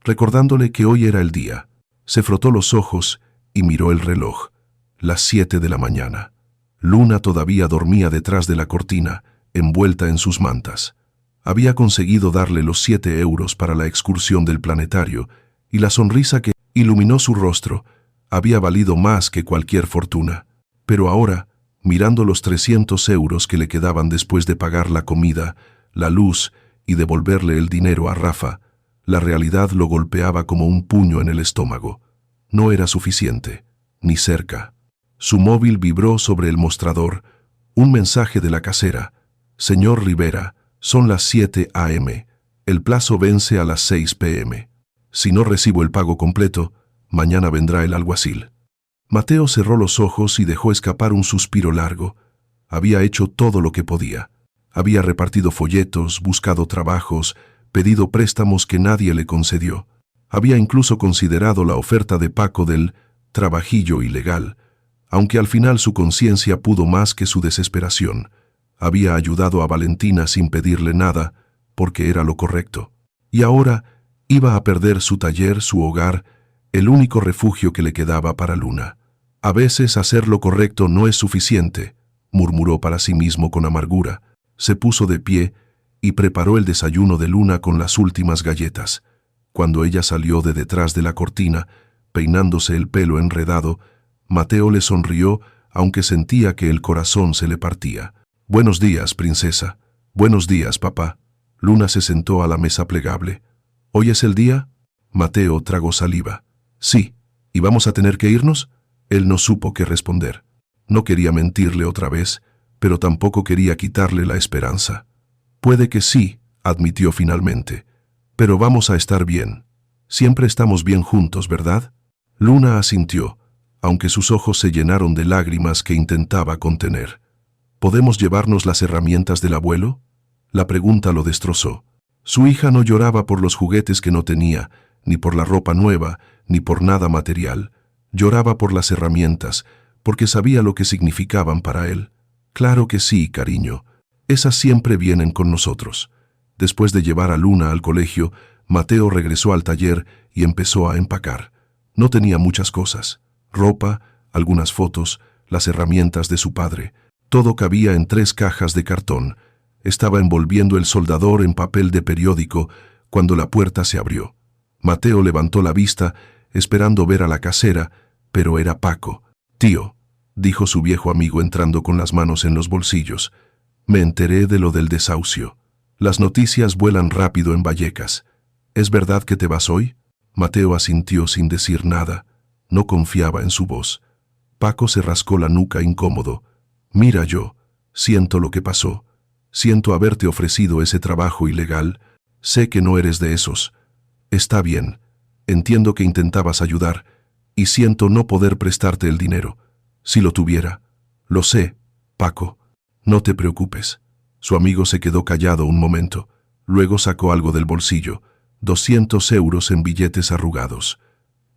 recordándole que hoy era el día. Se frotó los ojos y miró el reloj. Las 7 de la mañana. Luna todavía dormía detrás de la cortina, envuelta en sus mantas. Había conseguido darle los 7 euros para la excursión del planetario, y la sonrisa que iluminó su rostro había valido más que cualquier fortuna. Pero ahora, mirando los 300 euros que le quedaban después de pagar la comida, la luz y devolverle el dinero a Rafa, la realidad lo golpeaba como un puño en el estómago. No era suficiente, ni cerca. Su móvil vibró sobre el mostrador. Un mensaje de la casera. Señor Rivera, son las 7 a.m. El plazo vence a las 6 p.m. Si no recibo el pago completo, mañana vendrá el alguacil. Mateo cerró los ojos y dejó escapar un suspiro largo. Había hecho todo lo que podía. Había repartido folletos, buscado trabajos, pedido préstamos que nadie le concedió. Había incluso considerado la oferta de Paco del trabajillo ilegal, aunque al final su conciencia pudo más que su desesperación. Había ayudado a Valentina sin pedirle nada, porque era lo correcto. Y ahora iba a perder su taller, su hogar, el único refugio que le quedaba para Luna. A veces hacer lo correcto no es suficiente, murmuró para sí mismo con amargura. Se puso de pie y preparó el desayuno de Luna con las últimas galletas. Cuando ella salió de detrás de la cortina, peinándose el pelo enredado, Mateo le sonrió, aunque sentía que el corazón se le partía. «Buenos días, princesa. Buenos días, papá». Luna se sentó a la mesa plegable. «¿Hoy es el día?» Mateo tragó saliva. «Sí. ¿Y vamos a tener que irnos?» Él no supo qué responder. No quería mentirle otra vez, pero tampoco quería quitarle la esperanza. «Puede que sí», admitió finalmente. «Pero vamos a estar bien. Siempre estamos bien juntos, ¿verdad?» Luna asintió, aunque sus ojos se llenaron de lágrimas que intentaba contener. «¿Podemos llevarnos las herramientas del abuelo?» La pregunta lo destrozó. Su hija no lloraba por los juguetes que no tenía, ni por la ropa nueva, ni por nada material. Lloraba por las herramientas, porque sabía lo que significaban para él. «Claro que sí, cariño. Esas siempre vienen con nosotros». Después de llevar a Luna al colegio, Mateo regresó al taller y empezó a empacar. No tenía muchas cosas. Ropa, algunas fotos, las herramientas de su padre. Todo cabía en 3 cajas de cartón. Estaba envolviendo el soldador en papel de periódico cuando la puerta se abrió. Mateo levantó la vista, esperando ver a la casera, pero era Paco. «Tío», dijo su viejo amigo entrando con las manos en los bolsillos, «me enteré de lo del desahucio. Las noticias vuelan rápido en Vallecas. ¿Es verdad que te vas hoy?» Mateo asintió sin decir nada. No confiaba en su voz. Paco se rascó la nuca incómodo. «Mira, yo siento lo que pasó. Siento haberte ofrecido ese trabajo ilegal. Sé que no eres de esos. Está bien. Entiendo que intentabas ayudar, y siento no poder prestarte el dinero. Si lo tuviera. Lo sé, Paco. No te preocupes». Su amigo se quedó callado un momento. Luego sacó algo del bolsillo. 200 euros en billetes arrugados.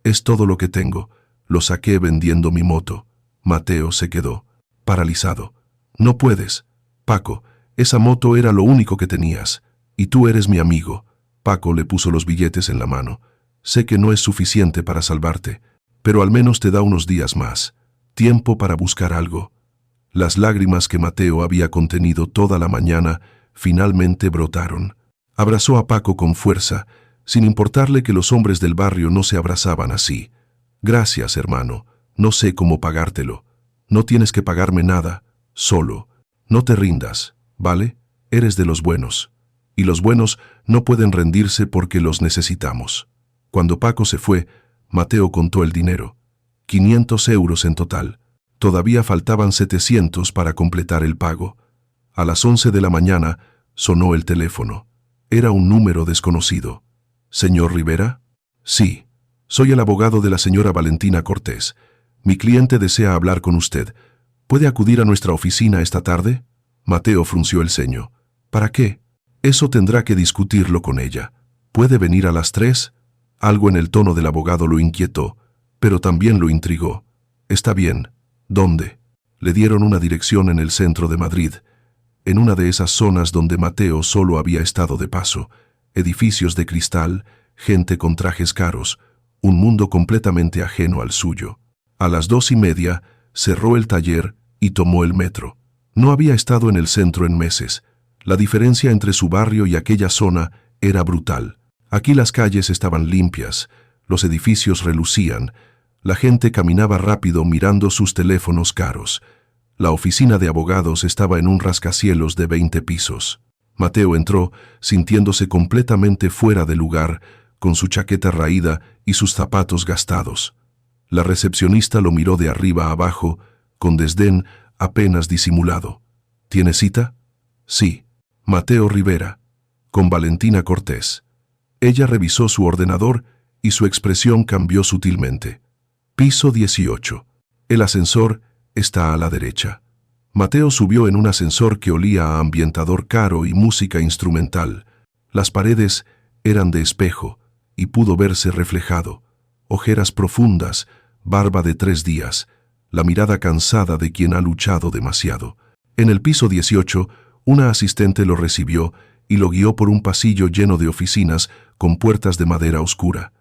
«Es todo lo que tengo. Lo saqué vendiendo mi moto». Mateo se quedó paralizado. No puedes. Paco, esa moto era lo único que tenías. Y tú eres mi amigo. Paco le puso los billetes en la mano. Sé que no es suficiente para salvarte, pero al menos te da unos días más. Tiempo para buscar algo. Las lágrimas que Mateo había contenido toda la mañana finalmente brotaron. Abrazó a Paco con fuerza, sin importarle que los hombres del barrio no se abrazaban así. Gracias, hermano. No sé cómo pagártelo. No tienes que pagarme nada. Solo. No te rindas, ¿vale? Eres de los buenos. Y los buenos no pueden rendirse porque los necesitamos. Cuando Paco se fue, Mateo contó el dinero. 500 euros en total. Todavía faltaban 700 para completar el pago. A las 11 de la mañana sonó el teléfono. Era un número desconocido. ¿Señor Rivera? Sí. Soy el abogado de la señora Valentina Cortés. Mi cliente desea hablar con usted. ¿Puede acudir a nuestra oficina esta tarde? Mateo frunció el ceño. ¿Para qué? Eso tendrá que discutirlo con ella. ¿Puede venir a las 3? Algo en el tono del abogado lo inquietó, pero también lo intrigó. Está bien. ¿Dónde? Le dieron una dirección en el centro de Madrid, en una de esas zonas donde Mateo solo había estado de paso. Edificios de cristal, gente con trajes caros, un mundo completamente ajeno al suyo. A las 2:30 cerró el taller y tomó el metro. No había estado en el centro en meses. La diferencia entre su barrio y aquella zona era brutal. Aquí las calles estaban limpias, los edificios relucían, la gente caminaba rápido mirando sus teléfonos caros. La oficina de abogados estaba en un rascacielos de 20 pisos. Mateo entró, sintiéndose completamente fuera de lugar, con su chaqueta raída y sus zapatos gastados. La recepcionista lo miró de arriba a abajo, con desdén apenas disimulado. ¿Tiene cita? Sí. Mateo Rivera. Con Valentina Cortés. Ella revisó su ordenador y su expresión cambió sutilmente. Piso 18. El ascensor está a la derecha. Mateo subió en un ascensor que olía a ambientador caro y música instrumental. Las paredes eran de espejo y pudo verse reflejado. Ojeras profundas, barba de 3 días, la mirada cansada de quien ha luchado demasiado. En el piso 18, una asistente lo recibió y lo guió por un pasillo lleno de oficinas con puertas de madera oscura.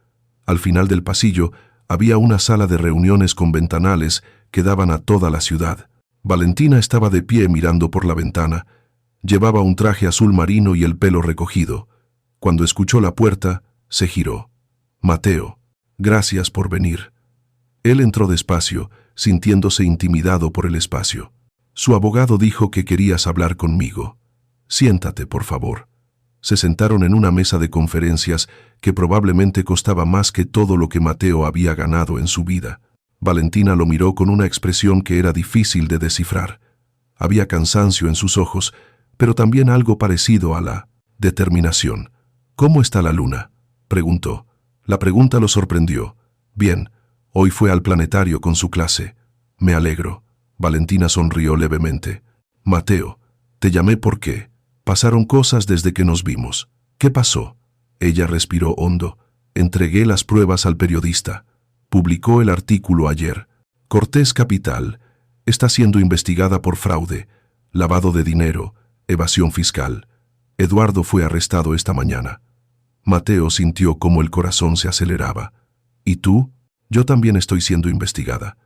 Al final del pasillo había una sala de reuniones con ventanales que daban a toda la ciudad. Valentina estaba de pie mirando por la ventana. Llevaba un traje azul marino y el pelo recogido. Cuando escuchó la puerta, se giró. Mateo, gracias por venir. Él entró despacio, sintiéndose intimidado por el espacio. Su abogado dijo que querías hablar conmigo. Siéntate, por favor. Se sentaron en una mesa de conferencias que probablemente costaba más que todo lo que Mateo había ganado en su vida. Valentina lo miró con una expresión que era difícil de descifrar. Había cansancio en sus ojos, pero también algo parecido a la determinación. ¿Cómo está la luna?, preguntó. La pregunta lo sorprendió. Bien, hoy fue al planetario con su clase. Me alegro. Valentina sonrió levemente. Mateo, te llamé porque pasaron cosas desde que nos vimos. ¿Qué pasó? Ella respiró hondo. Entregué las pruebas al periodista. Publicó el artículo ayer. Cortés Capital está siendo investigada por fraude, lavado de dinero, evasión fiscal. Eduardo fue arrestado esta mañana. Mateo sintió cómo el corazón se aceleraba. ¿Y tú? Yo también estoy siendo investigada.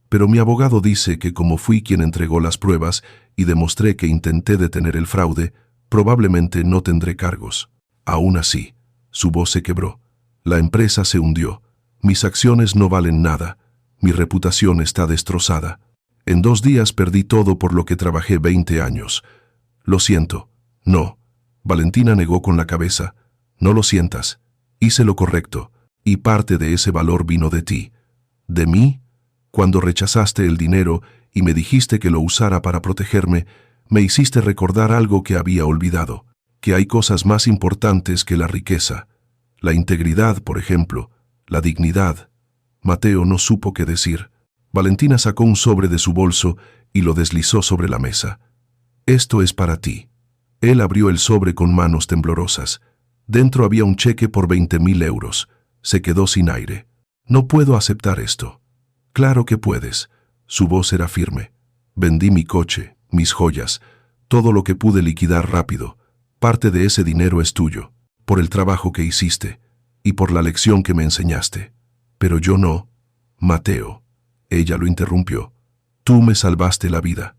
Pero mi abogado dice que como fui quien entregó las pruebas y demostré que intenté detener el fraude, probablemente no tendré cargos. Aún así, su voz se quebró. La empresa se hundió. Mis acciones no valen nada. Mi reputación está destrozada. En 2 días perdí todo por lo que trabajé 20 años. Lo siento. No. Valentina negó con la cabeza. No lo sientas. Hice lo correcto. Y parte de ese valor vino de ti. ¿De mí? Cuando rechazaste el dinero y me dijiste que lo usara para protegerme, me hiciste recordar algo que había olvidado. Que hay cosas más importantes que la riqueza. La integridad, por ejemplo. La dignidad. Mateo no supo qué decir. Valentina sacó un sobre de su bolso y lo deslizó sobre la mesa. Esto es para ti. Él abrió el sobre con manos temblorosas. Dentro había un cheque por 20.000 euros. Se quedó sin aire. No puedo aceptar esto. Claro que puedes. Su voz era firme. Vendí mi coche, mis joyas, todo lo que pude liquidar rápido. Parte de ese dinero es tuyo, por el trabajo que hiciste y por la lección que me enseñaste. Pero yo no, Mateo. Ella lo interrumpió. Tú me salvaste la vida,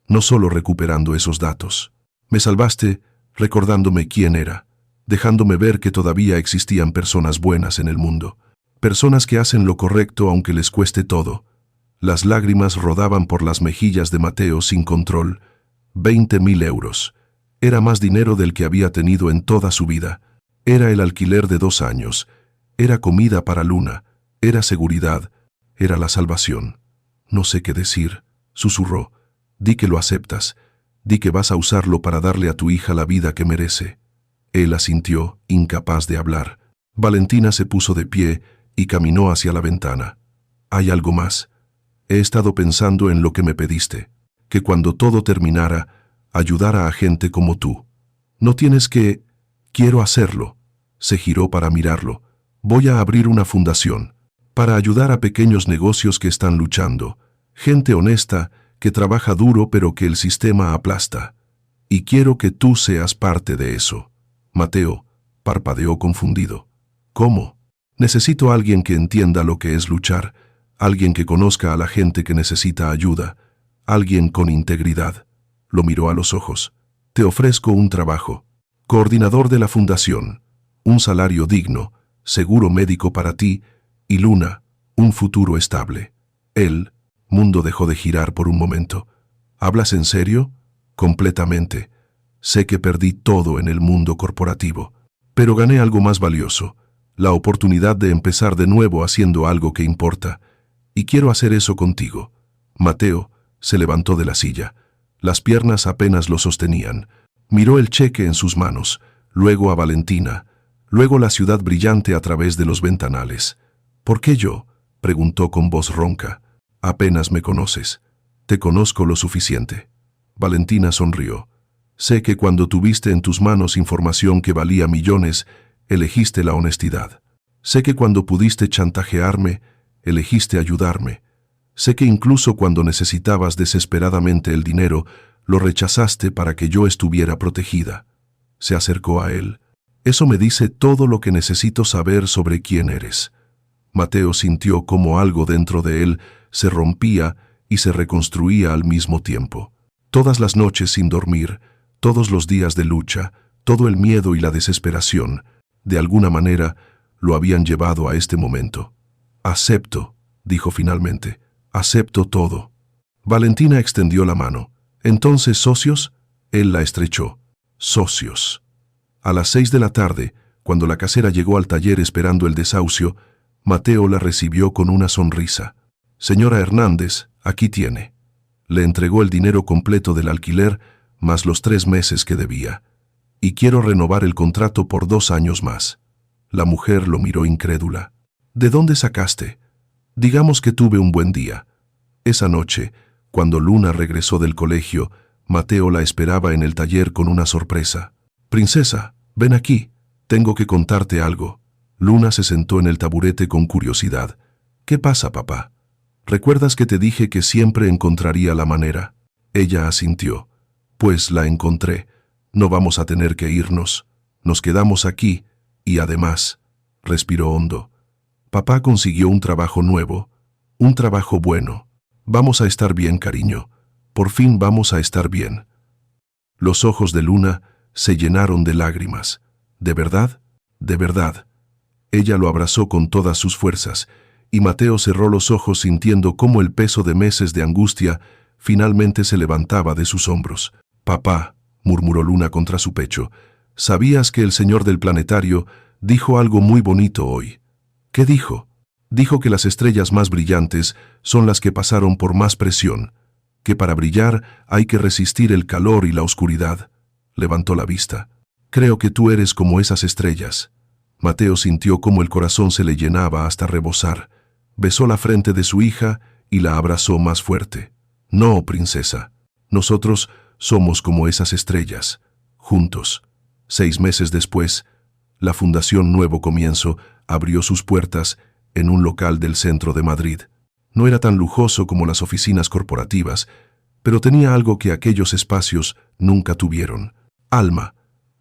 no solo recuperando esos datos. Me salvaste recordándome quién era, dejándome ver que todavía existían personas buenas en el mundo, personas que hacen lo correcto aunque les cueste todo. Las lágrimas rodaban por las mejillas de Mateo sin control. 20.000 euros. Era más dinero del que había tenido en toda su vida. Era el alquiler de 2 años. Era comida para Luna. Era seguridad. Era la salvación. No sé qué decir, susurró. Di que lo aceptas. Di que vas a usarlo para darle a tu hija la vida que merece. Él asintió, incapaz de hablar. Valentina se puso de pie y caminó hacia la ventana. Hay algo más. He estado pensando en lo que me pediste, que cuando todo terminara, ayudara a gente como tú. No tienes que... Quiero hacerlo. Se giró para mirarlo. Voy a abrir una fundación, para ayudar a pequeños negocios que están luchando, gente honesta, que trabaja duro pero que el sistema aplasta. Y quiero que tú seas parte de eso. Mateo parpadeó confundido. ¿Cómo? Necesito a alguien que entienda lo que es luchar, alguien que conozca a la gente que necesita ayuda, alguien con integridad. Lo miró a los ojos. Te ofrezco un trabajo. Coordinador de la fundación. Un salario digno, seguro médico para ti, y Luna, un futuro estable. El mundo dejó de girar por un momento. ¿Hablas en serio? Completamente. Sé que perdí todo en el mundo corporativo, pero gané algo más valioso, la oportunidad de empezar de nuevo haciendo algo que importa. Y quiero hacer eso contigo. Mateo se levantó de la silla. Las piernas apenas lo sostenían. Miró el cheque en sus manos, luego a Valentina, luego la ciudad brillante a través de los ventanales. ¿Por qué yo?, preguntó con voz ronca. Apenas me conoces. Te conozco lo suficiente. Valentina sonrió. Sé que cuando tuviste en tus manos información que valía millones, elegiste la honestidad. Sé que cuando pudiste chantajearme, elegiste ayudarme. Sé que incluso cuando necesitabas desesperadamente el dinero, lo rechazaste para que yo estuviera protegida. Se acercó a él. Eso me dice todo lo que necesito saber sobre quién eres. Mateo sintió como algo dentro de él se rompía y se reconstruía al mismo tiempo. Todas las noches sin dormir, todos los días de lucha, todo el miedo y la desesperación, de alguna manera, lo habían llevado a este momento. Acepto, dijo finalmente. Acepto todo. Valentina extendió la mano. ¿Entonces, socios? Él la estrechó. Socios. A las 6 de la tarde, cuando la casera llegó al taller esperando el desahucio, Mateo la recibió con una sonrisa. Señora Hernández, aquí tiene. Le entregó el dinero completo del alquiler, más los 3 meses que debía. Y quiero renovar el contrato por 2 años más. La mujer lo miró incrédula. ¿De dónde sacaste? Digamos que tuve un buen día. Esa noche, cuando Luna regresó del colegio, Mateo la esperaba en el taller con una sorpresa. Princesa, ven aquí. Tengo que contarte algo. Luna se sentó en el taburete con curiosidad. ¿Qué pasa, papá? ¿Recuerdas que te dije que siempre encontraría la manera? Ella asintió. Pues la encontré. No vamos a tener que irnos. Nos quedamos aquí, y además, respiró hondo. Papá consiguió un trabajo nuevo, un trabajo bueno. Vamos a estar bien, cariño. Por fin vamos a estar bien. Los ojos de Luna se llenaron de lágrimas. ¿De verdad? ¿De verdad? Ella lo abrazó con todas sus fuerzas, y Mateo cerró los ojos sintiendo cómo el peso de meses de angustia finalmente se levantaba de sus hombros. Papá, murmuró Luna contra su pecho, ¿sabías que el señor del planetario dijo algo muy bonito hoy? ¿Qué dijo? Dijo que las estrellas más brillantes son las que pasaron por más presión, que para brillar hay que resistir el calor y la oscuridad. Levantó la vista. Creo que tú eres como esas estrellas. Mateo sintió cómo el corazón se le llenaba hasta rebosar. Besó la frente de su hija y la abrazó más fuerte. No, princesa. Nosotros somos como esas estrellas, juntos. 6 meses después, la Fundación Nuevo Comienzo abrió sus puertas en un local del centro de Madrid. No era tan lujoso como las oficinas corporativas, pero tenía algo que aquellos espacios nunca tuvieron: alma.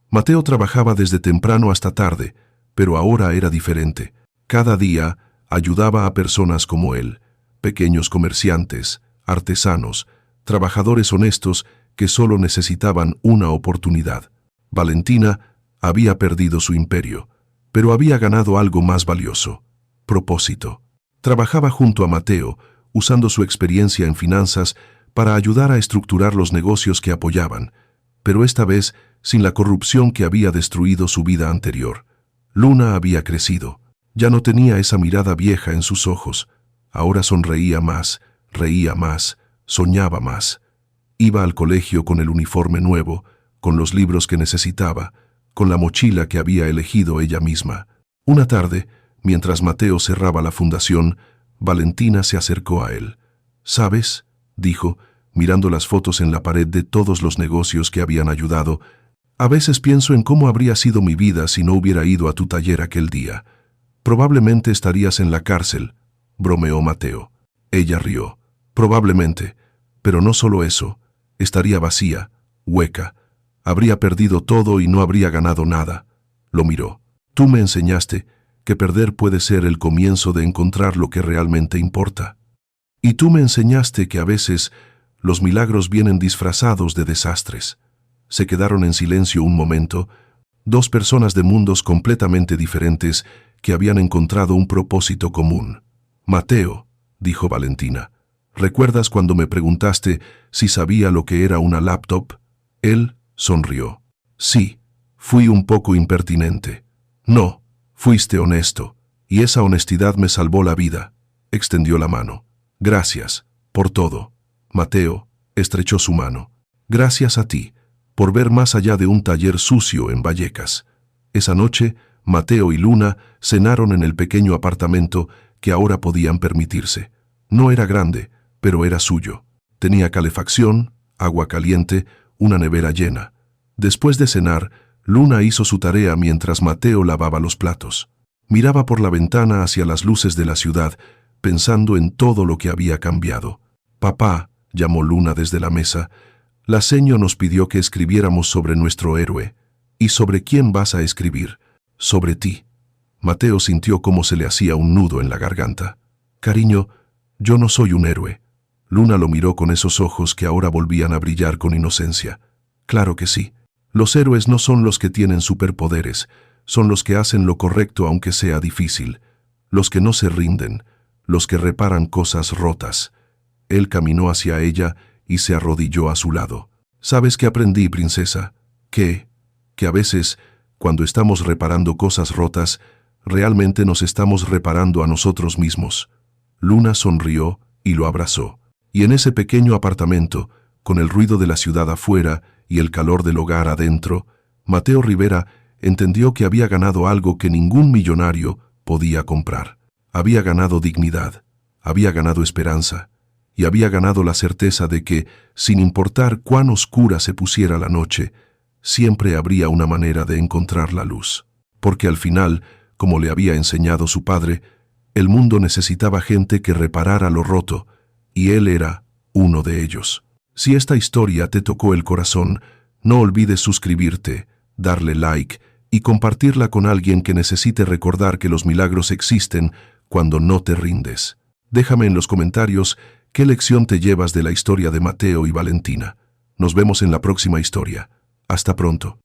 Mateo trabajaba desde temprano hasta tarde, pero ahora era diferente. Cada día ayudaba a personas como él, pequeños comerciantes, artesanos, trabajadores honestos que solo necesitaban una oportunidad. Valentina había perdido su imperio, pero había ganado algo más valioso: propósito. Trabajaba junto a Mateo, usando su experiencia en finanzas para ayudar a estructurar los negocios que apoyaban, pero esta vez sin la corrupción que había destruido su vida anterior. Luna había crecido. Ya no tenía esa mirada vieja en sus ojos. Ahora sonreía más, reía más, soñaba más. Iba al colegio con el uniforme nuevo, con los libros que necesitaba, con la mochila que había elegido ella misma. Una tarde, mientras Mateo cerraba la fundación, Valentina se acercó a él. «¿Sabes?», dijo, mirando las fotos en la pared de todos los negocios que habían ayudado, «a veces pienso en cómo habría sido mi vida si no hubiera ido a tu taller aquel día. Probablemente estarías en la cárcel», bromeó Mateo. Ella rió. «Probablemente, pero no solo eso. Estaría vacía, hueca. Habría perdido todo y no habría ganado nada». Lo miró. «Tú me enseñaste que perder puede ser el comienzo de encontrar lo que realmente importa. Y tú me enseñaste que a veces los milagros vienen disfrazados de desastres». Se quedaron en silencio un momento, dos personas de mundos completamente diferentes que habían encontrado un propósito común. «Mateo», dijo Valentina, «¿recuerdas cuando me preguntaste si sabía lo que era una laptop?» Él sonrió. «Sí, fui un poco impertinente». «No, fuiste honesto, y esa honestidad me salvó la vida». Extendió la mano. «Gracias, por todo». Mateo estrechó su mano. «Gracias a ti, por ver más allá de un taller sucio en Vallecas». Esa noche, Mateo y Luna cenaron en el pequeño apartamento que ahora podían permitirse. No era grande, pero era suyo. Tenía calefacción, agua caliente, una nevera llena. Después de cenar, Luna hizo su tarea mientras Mateo lavaba los platos. Miraba por la ventana hacia las luces de la ciudad, pensando en todo lo que había cambiado. «Papá», llamó Luna desde la mesa, «la seño nos pidió que escribiéramos sobre nuestro héroe». «¿Y sobre quién vas a escribir?» «Sobre ti». Mateo sintió cómo se le hacía un nudo en la garganta. «Cariño, yo no soy un héroe». Luna lo miró con esos ojos que ahora volvían a brillar con inocencia. «Claro que sí. Los héroes no son los que tienen superpoderes, son los que hacen lo correcto aunque sea difícil, los que no se rinden, los que reparan cosas rotas». Él caminó hacia ella y se arrodilló a su lado. «¿Sabes qué aprendí, princesa? Que a veces, cuando estamos reparando cosas rotas, realmente nos estamos reparando a nosotros mismos». Luna sonrió y lo abrazó. Y en ese pequeño apartamento, con el ruido de la ciudad afuera y el calor del hogar adentro, Mateo Rivera entendió que había ganado algo que ningún millonario podía comprar. Había ganado dignidad, había ganado esperanza, y había ganado la certeza de que, sin importar cuán oscura se pusiera la noche, siempre habría una manera de encontrar la luz. Porque al final, como le había enseñado su padre, el mundo necesitaba gente que reparara lo roto, y él era uno de ellos. Si esta historia te tocó el corazón, no olvides suscribirte, darle like y compartirla con alguien que necesite recordar que los milagros existen cuando no te rindes. Déjame en los comentarios qué lección te llevas de la historia de Mateo y Valentina. Nos vemos en la próxima historia. Hasta pronto.